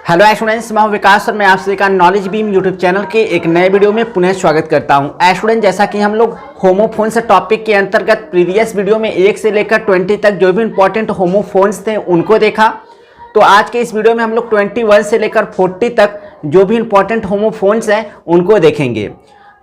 Hello students, मैं हूं विकास और मैं आप सभी का नॉलेज बीम यूट्यूब चैनल के एक नए वीडियो में पुनः स्वागत करता हूं। स्टूडेंट, जैसा कि हम लोग होमोफोन्स टॉपिक के अंतर्गत प्रीवियस वीडियो में 1 से लेकर 20 तक जो भी इंपॉर्टेंट होमोफोन्स थे उनको देखा, तो आज के इस वीडियो में हम लोग 21 से लेकर 40 तक जो भी इंपॉर्टेंट होमोफोन्स हैं उनको देखेंगे।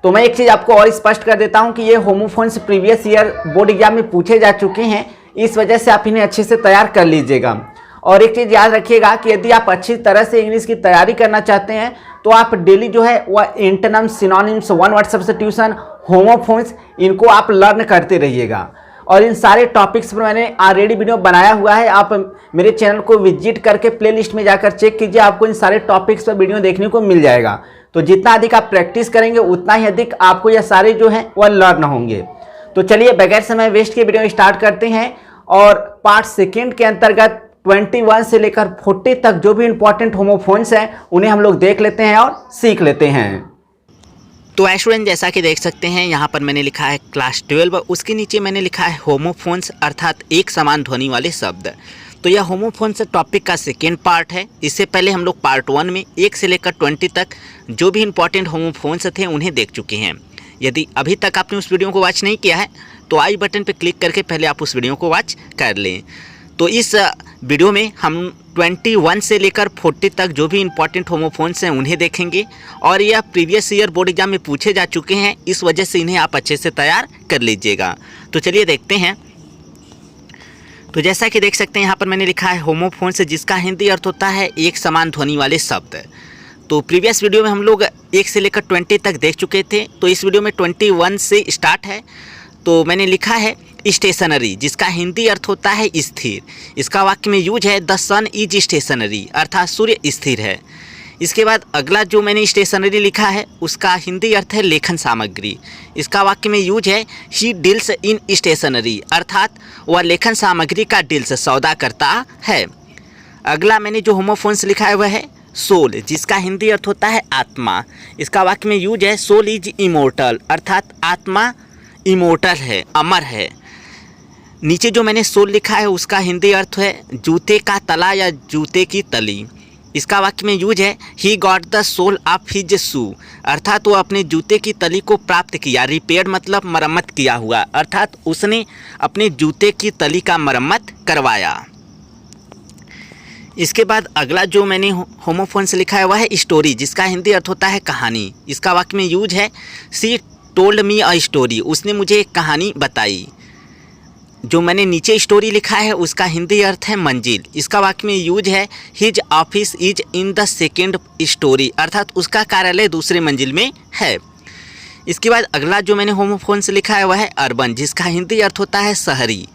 तो मैं एक चीज़ आपको और स्पष्ट कर देता हूँ कि ये homophones previous year board exam में पूछे जा चुके हैं, इस वजह से आप इन्हें अच्छे से तैयार कर लीजिएगा। और एक चीज़ याद रखिएगा कि यदि आप अच्छी तरह से इंग्लिश की तैयारी करना चाहते हैं तो आप डेली जो है वह antonyms, synonyms, one word substitution, homophones, इनको आप लर्न करते रहिएगा। और इन सारे टॉपिक्स पर मैंने ऑलरेडी वीडियो बनाया हुआ है, आप मेरे चैनल को विजिट करके प्लेलिस्ट में जाकर चेक कीजिए, आपको इन सारे टॉपिक्स पर वीडियो देखने को मिल जाएगा। तो जितना अधिक आप प्रैक्टिस करेंगे उतना ही अधिक आपको यह सारे जो हैं वह लर्न होंगे। तो चलिए बगैर समय वेस्ट के वीडियो स्टार्ट करते हैं और पार्ट सेकेंड के अंतर्गत 21 से लेकर 40 तक जो भी इंपॉर्टेंट होमोफोन्स हैं उन्हें हम लोग देख लेते हैं और सीख लेते हैं। तो स्टूडेंट, जैसा कि देख सकते हैं यहाँ पर मैंने लिखा है क्लास 12, उसके नीचे मैंने लिखा है होमोफोन्स अर्थात एक समान ध्वनि वाले शब्द। तो यह होमोफोन्स टॉपिक का सेकेंड पार्ट है। इससे पहले हम लोग पार्ट 1 में 1 से लेकर 20 तक जो भी इंपॉर्टेंट होमोफोन्स थे उन्हें देख चुके हैं। यदि अभी तक आपने उस वीडियो को वॉच नहीं किया है तो आई बटन पर क्लिक करके पहले आप उस वीडियो को वॉच कर लें। तो इस वीडियो में हम 21 से लेकर 40 तक जो भी इंपॉर्टेंट होमोफोन्स हैं उन्हें देखेंगे और यह प्रीवियस ईयर बोर्ड एग्जाम में पूछे जा चुके हैं, इस वजह से इन्हें आप अच्छे से तैयार कर लीजिएगा। तो चलिए देखते हैं। तो जैसा कि देख सकते हैं यहाँ पर मैंने लिखा है होमोफोन्स, जिसका हिंदी अर्थ होता है एक समान ध्वनि वाले शब्द। तो प्रीवियस वीडियो में हम लोग 1 से लेकर 20 तक देख चुके थे, तो इस वीडियो में 21 से स्टार्ट है। तो मैंने लिखा है स्टेशनरी, जिसका हिंदी अर्थ होता है स्थिर। इसका वाक्य में यूज है द सन इज स्टेशनरी, अर्थात सूर्य स्थिर है। इसके बाद अगला जो मैंने स्टेशनरी लिखा है उसका हिंदी अर्थ है लेखन सामग्री। इसका वाक्य में यूज है ही डील्स इन स्टेशनरी, अर्थात वह लेखन सामग्री का डील्स सौदा करता है। अगला मैंने जो होमोफोन्स लिखा है वह है सोल, जिसका हिंदी अर्थ होता है आत्मा। इसका वाक्य में यूज है सोल इज इमोर्टल, अर्थात आत्मा इमोर्टल है, अमर है। नीचे जो मैंने सोल लिखा है उसका हिंदी अर्थ है जूते का तला या जूते की तली। इसका वाक्य में यूज है he got the sole of his shoe, अर्थात वो अपने जूते की तली को प्राप्त किया। रिपेयर्ड मतलब मरम्मत किया हुआ, अर्थात उसने अपने जूते की तली का मरम्मत करवाया। इसके बाद अगला जो मैंने होमोफोन्स लिखा है वह है स्टोरी, जिसका हिंदी अर्थ होता है कहानी। इसका वाक्य में यूज है सी टोल्ड मी अ स्टोरी, उसने मुझे एक कहानी बताई। जो मैंने नीचे स्टोरी लिखा है उसका हिंदी अर्थ है मंजिल। इसका वाक्य में यूज है his office is in the second story, अर्थात उसका कार्यालय दूसरे मंजिल में है। इसके बाद अगला जो मैंने होमोफोन्स लिखा है वह है अर्बन, जिसका हिंदी अर्थ होता है शहरी।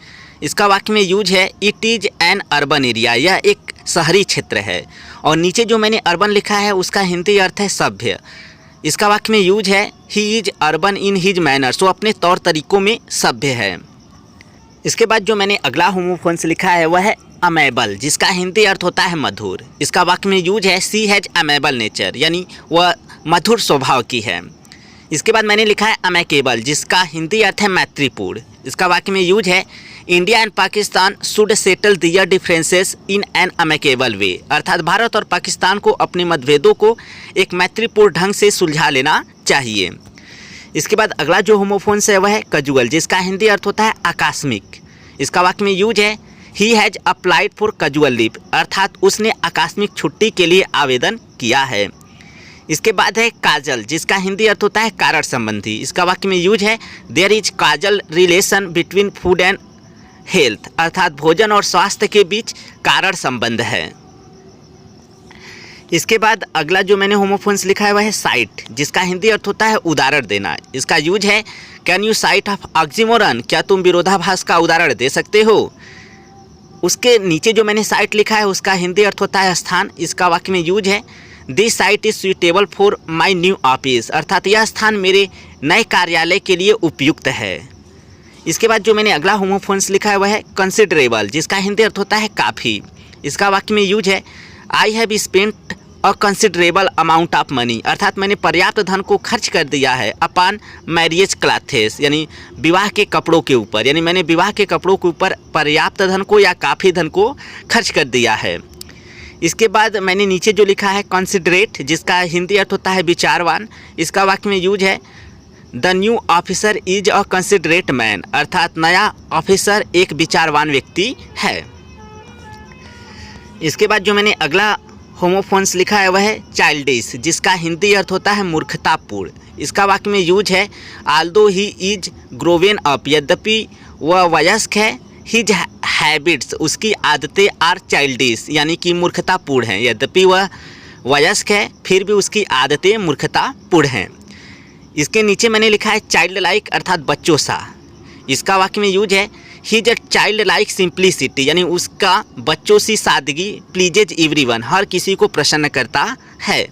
इसका वाक्य में यूज है it is an urban area, यह एक शहरी क्षेत्र है। और नीचे जो मैंने अर्बन लिखा है उसका हिंदी अर्थ है सभ्य। इसका वाक्य में यूज है he is urban in his manners, वो अपने तौर तरीकों में सभ्य है। इसके बाद जो मैंने अगला होमोफोन्स लिखा है वह है अमेबल, जिसका हिंदी अर्थ होता है मधुर। इसका वाक्य में यूज है सी हैज अमेबल नेचर, यानी वह मधुर स्वभाव की है। इसके बाद मैंने लिखा है अमेकेबल, जिसका हिंदी अर्थ है मैत्रीपूर्ण। इसका वाक्य में यूज है India and Pakistan should settle their differences in an amicable way, अर्थात भारत और पाकिस्तान को अपने मतभेदों को एक मैत्रीपूर्ण ढंग से सुलझा लेना चाहिए। इसके बाद अगला जो होमोफोन्स है वह है कजुअल, जिसका हिंदी अर्थ होता है आकस्मिक। इसका वाक्य में यूज है he has applied for casual leave, अर्थात उसने आकस्मिक छुट्टी के लिए आवेदन किया है। इसके बाद है काजल, जिसका हिंदी अर्थ होता है कारण संबंधी। इसका वाक्य में यूज है there is causal relation between food and health, अर्थात भोजन और स्वास्थ्य के बीच कारण संबंध है। इसके बाद अगला जो मैंने होमोफोन्स लिखा है वह है साइट, जिसका हिंदी अर्थ होता है उदाहरण देना। इसका यूज है can you site of oxymoron, क्या तुम विरोधाभास का उदाहरण दे सकते हो। उसके नीचे जो मैंने साइट लिखा है उसका हिंदी अर्थ होता है स्थान। इसका वाक्य में यूज है this site is suitable for my new office, अर्थात यह स्थान मेरे नए कार्यालय के लिए उपयुक्त है। इसके बाद जो मैंने अगला होमोफोन्स लिखा है वह है कंसिडरेबल, जिसका हिंदी अर्थ होता है काफ़ी। इसका वाक्य में यूज है I have spent a considerable amount of money, अर्थात मैंने पर्याप्त धन को खर्च कर दिया है अपॉन मैरिज क्लॉथेस, यानी विवाह के कपड़ों के ऊपर, यानी मैंने विवाह के कपड़ों के ऊपर पर्याप्त धन को या काफ़ी धन को खर्च कर दिया है। इसके बाद मैंने नीचे जो लिखा है कंसिडरेट, जिसका हिंदी अर्थ होता है विचारवान। इसका वाक्य में यूज है the new officer is a considerate man, अर्थात नया ऑफिसर एक विचारवान व्यक्ति है। इसके बाद जो मैंने अगला होमोफोन्स लिखा है वह है चाइल्डिश, जिसका हिंदी अर्थ होता है मूर्खतापूर्ण। इसका वाक्य में यूज है आल्दो ही इज ग्रोवेन अप, यद्यपि वह वयस्क है, हिज हैबिट्स, उसकी आदतें आर चाइल्डिश, यानी कि मूर्खतापूर्ण हैं। यद्यपि वह वयस्क है फिर भी उसकी आदतें मूर्खतापूर्ण हैं। इसके नीचे मैंने लिखा है चाइल्ड लाइक, अर्थात बच्चों सा। इसका वाक्य में यूज है his a child like simplicity, यानी उसका बच्चों सी सादगी प्लीजेज एवरीवन, हर किसी को प्रसन्न करता है।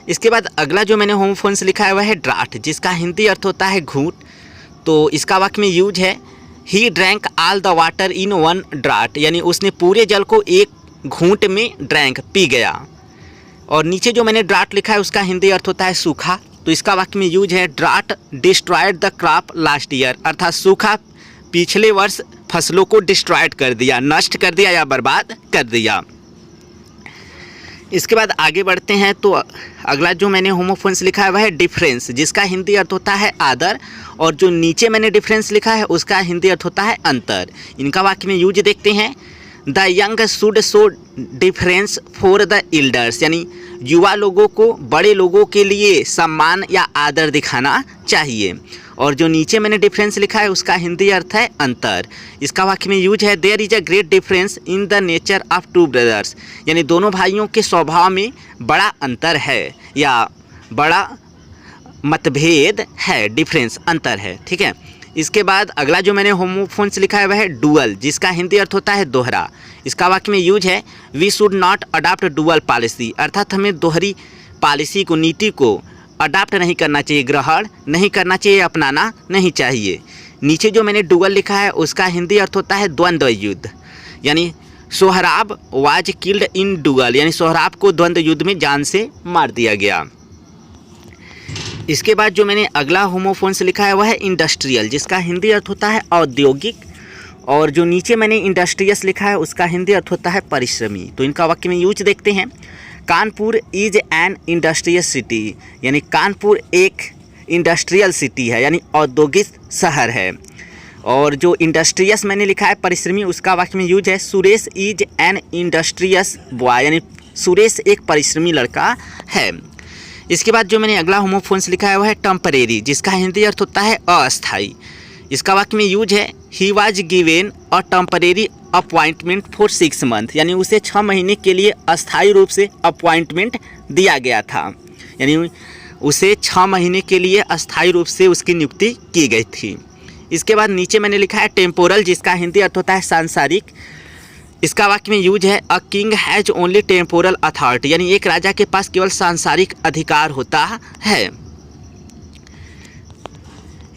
इसके बाद अगला जो मैंने होमोफोन्स लिखा है वह है ड्राफ्ट, जिसका हिंदी अर्थ होता है घूंट। तो इसका वाक्य में यूज है he drank all the water in one draft, यानी उसने पूरे जल को एक घूंट में ड्रैंक पी गया। और नीचे जो मैंने ड्राफ्ट लिखा है उसका हिंदी अर्थ होता है सूखा। तो इसका वाक्य में यूज है draft destroyed the crop last year, अर्थात सूखा पिछले वर्ष फसलों को डिस्ट्रॉयड कर दिया, नष्ट कर दिया या बर्बाद कर दिया। इसके बाद आगे बढ़ते हैं तो अगला जो मैंने होमोफोन्स लिखा है वह है डिफरेंस, जिसका हिंदी अर्थ होता है आदर। और जो नीचे मैंने डिफरेंस लिखा है उसका हिंदी अर्थ होता है अंतर। इनका वाक्य में यूज देखते हैं the young should show difference for the elders, यानी युवा लोगों को बड़े लोगों के लिए सम्मान या आदर दिखाना चाहिए। और जो नीचे मैंने डिफरेंस लिखा है उसका हिंदी अर्थ है अंतर। इसका वाक्य में यूज है there is a great difference in the nature of two brothers, यानी दोनों भाइयों के स्वभाव में बड़ा अंतर है या बड़ा मतभेद है, डिफरेंस अंतर है। ठीक है। इसके बाद अगला जो मैंने होमोफोन्स लिखा है वह है डुअल, जिसका हिंदी अर्थ होता है दोहरा। इसका वाक्य में यूज है we should not adopt dual policy, अर्थात हमें दोहरी पॉलिसी को, नीति को अडॉप्ट नहीं करना चाहिए, ग्रहण नहीं करना चाहिए, अपनाना नहीं चाहिए। नीचे जो मैंने डुअल लिखा है उसका हिंदी अर्थ होता है द्वंद्व युद्ध, यानी Sohrab was killed in dual, यानी सोहराब को द्वंद्व युद्ध में जान से मार दिया गया। इसके बाद जो मैंने अगला होमोफोन्स लिखा है वह है इंडस्ट्रियल, जिसका हिंदी अर्थ होता है औद्योगिक। और जो नीचे मैंने इंडस्ट्रियस लिखा है उसका हिंदी अर्थ होता है परिश्रमी। तो इनका वाक्य में यूज देखते हैं Kanpur is an industrial city, यानी कानपुर एक इंडस्ट्रियल सिटी है, यानी औद्योगिक शहर है। और जो इंडस्ट्रियस मैंने लिखा है परिश्रमी, उसका वाक्य में यूज है Suresh is an industrious boy, यानी सुरेश एक परिश्रमी लड़का है। इसके बाद जो मैंने अगला होमोफोन्स लिखा है वह है टेम्परेरी, जिसका हिंदी अर्थ होता है अस्थाई। इसका वाक्य में यूज है he was given a temporary appointment for 6 month, यानी उसे 6 महीने के लिए अस्थायी रूप से अपॉइंटमेंट दिया गया था, यानी उसे 6 महीने के लिए अस्थायी रूप से उसकी नियुक्ति की गई थी। इसके बाद नीचे मैंने लिखा है टेम्पोरल, जिसका हिंदी अर्थ होता है सांसारिक। इसका वाक्य में यूज है a king has only temporal authority, यानी एक राजा के पास केवल सांसारिक अधिकार होता है।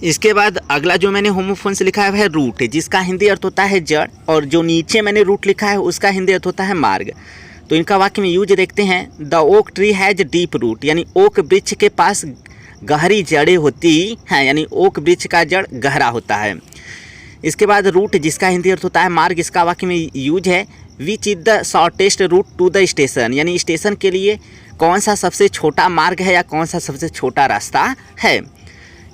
इसके बाद अगला जो मैंने होमोफोन्स लिखा है वह है रूट, जिसका हिंदी अर्थ होता है जड़। और जो नीचे मैंने रूट लिखा है उसका हिंदी अर्थ होता है मार्ग। तो इनका वाक्य में यूज देखते हैं the oak tree has deep root, यानी ओक वृक्ष के पास गहरी जड़ें होती हैं, यानी ओक वृक्ष का जड़ गहरा होता है। इसके बाद रूट, जिसका हिंदी अर्थ होता है मार्ग, इसका वाक्य में यूज है which is the shortest route to the station, यानी स्टेशन के लिए कौन सा सबसे छोटा मार्ग है या कौन सा सबसे छोटा रास्ता है।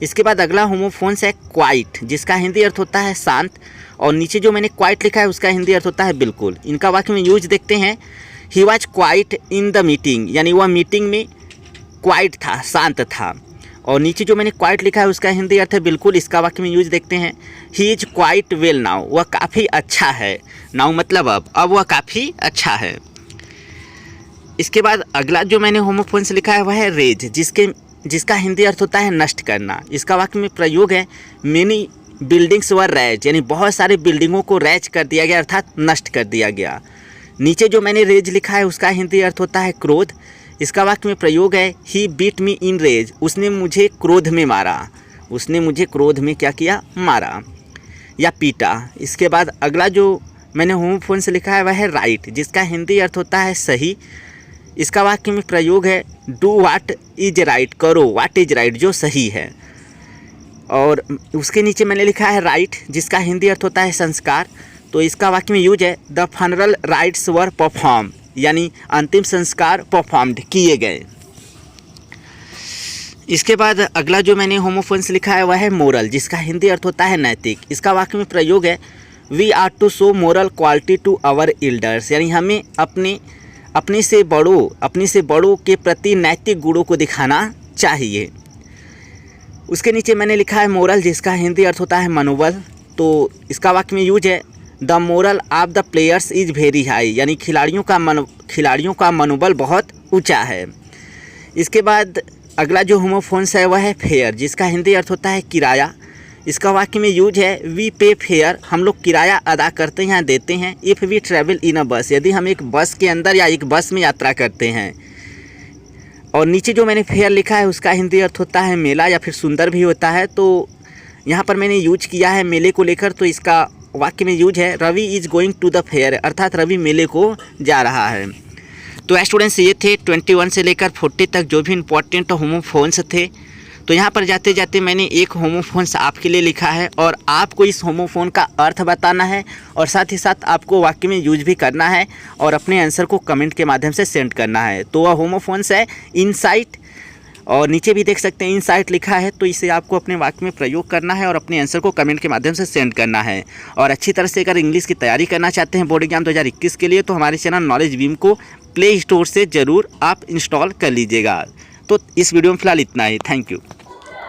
इसके बाद अगला होमोफोन्स है क्वाइट, जिसका हिंदी अर्थ होता है शांत। और नीचे जो मैंने क्वाइट लिखा है उसका हिंदी अर्थ होता है बिल्कुल। इनका वाक्य में यूज देखते हैं he was quite in the meeting, यानी वह मीटिंग में क्वाइट था, शांत था। और नीचे जो मैंने क्वाइट लिखा है उसका हिंदी अर्थ है बिल्कुल। इसका वाक्य में यूज देखते हैं he is quite well now, वह काफ़ी अच्छा है। नाउ मतलब अब वह काफ़ी अच्छा है। इसके बाद अगला जो मैंने होमोफोन्स लिखा है वह है रेज, जिसका हिंदी अर्थ होता है नष्ट करना। इसका वाक्य में प्रयोग है मेनी बिल्डिंग्स वर रैज, यानी बहुत सारे बिल्डिंगों को रैज कर दिया गया, अर्थात नष्ट कर दिया गया। नीचे जो मैंने रेज लिखा है उसका हिंदी अर्थ होता है क्रोध। इसका वाक्य में प्रयोग है ही बीट मी इन रेज, उसने मुझे क्रोध में मारा। उसने मुझे क्रोध में क्या किया, मारा या पीटा। इसके बाद अगला जो मैंने होमोफोन्स लिखा है वह है राइट, जिसका हिंदी अर्थ होता है सही। इसका वाक्य में प्रयोग है डू वाट इज राइट, करो वाट इज राइट, जो सही है। और उसके नीचे मैंने लिखा है राइट, जिसका हिंदी अर्थ होता है संस्कार। तो इसका वाक्य में यूज है the funeral rights were perform, यानी अंतिम संस्कार परफॉर्म्ड किए गए। इसके बाद अगला जो मैंने होमोफोन्स लिखा है वह है मोरल, जिसका हिंदी अर्थ होता है नैतिक। इसका वाक्य में प्रयोग है we are to show moral quality to our elders, यानी हमें अपने से बड़ों के प्रति नैतिक गुणों को दिखाना चाहिए। उसके नीचे मैंने लिखा है मोरल, जिसका हिंदी अर्थ होता है मनोबल। तो इसका वाक्य में यूज है the moral of the players is very high, यानी खिलाड़ियों का मनोबल बहुत ऊंचा है। इसके बाद अगला जो होमोफोन्स है वह है फेयर, जिसका हिंदी अर्थ होता है किराया। इसका वाक्य में यूज है वी पे फेयर, हम लोग किराया अदा करते हैं, देते हैं। इफ़ वी ट्रैवल इन अ बस, यदि हम एक बस के अंदर या एक बस में यात्रा करते हैं। और नीचे जो मैंने फेयर लिखा है उसका हिंदी अर्थ होता है मेला या फिर सुंदर भी होता है। तो यहाँ पर मैंने यूज किया है मेले को लेकर, तो इसका वाक्य में यूज है Ravi is going to the fair, अर्थात रवि मेले को जा रहा है। तो स्टूडेंट्स ये थे 21 से लेकर 40 तक जो भी इम्पोर्टेंट होमोफोन्स थे। तो यहाँ पर जाते जाते मैंने एक होमोफोन्स आपके लिए लिखा है और आपको इस होमोफोन का अर्थ बताना है और साथ ही साथ आपको वाक्य में यूज भी करना है और अपने आंसर को कमेंट के माध्यम से सेंड करना है। तो वह होमोफोन्स है इनसाइट, और नीचे भी देख सकते हैं इनसाइट लिखा है। तो इसे आपको अपने वाक्य में प्रयोग करना है और अपने आंसर को कमेंट के माध्यम से सेंड करना है। और अच्छी तरह से अगर इंग्लिश की तैयारी करना चाहते हैं बोर्ड एग्जाम 2021 के लिए, तो हमारे चैनल नॉलेज बीम को प्ले स्टोर से ज़रूर आप इंस्टॉल कर लीजिएगा। तो इस वीडियो में फिलहाल इतना ही। Thank you.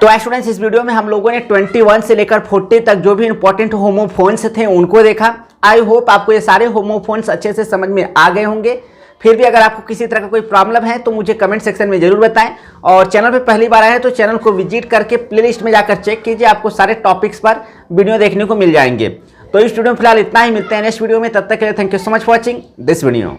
तो स्टूडेंट्स, इस वीडियो में हम लोगों ने 21 से लेकर 40 तक जो भी इंपॉर्टेंट होमोफोन्स थे उनको देखा। आई होप आपको ये सारे होमोफोन्स अच्छे से समझ में आ गए होंगे। फिर भी अगर आपको किसी तरह का कोई प्रॉब्लम है तो मुझे कमेंट सेक्शन में जरूर बताएं। और चैनल पे पहली बार आए हैं तो चैनल को विजिट करके प्लेलिस्ट में जाकर चेक कीजिए, आपको सारे टॉपिक्स पर वीडियो देखने को मिल जाएंगे। तो इस वीडियो में फिलहाल इतना ही, मिलते हैं नेक्स्ट वीडियो में। तब तक के लिए thank you so much for watching this video.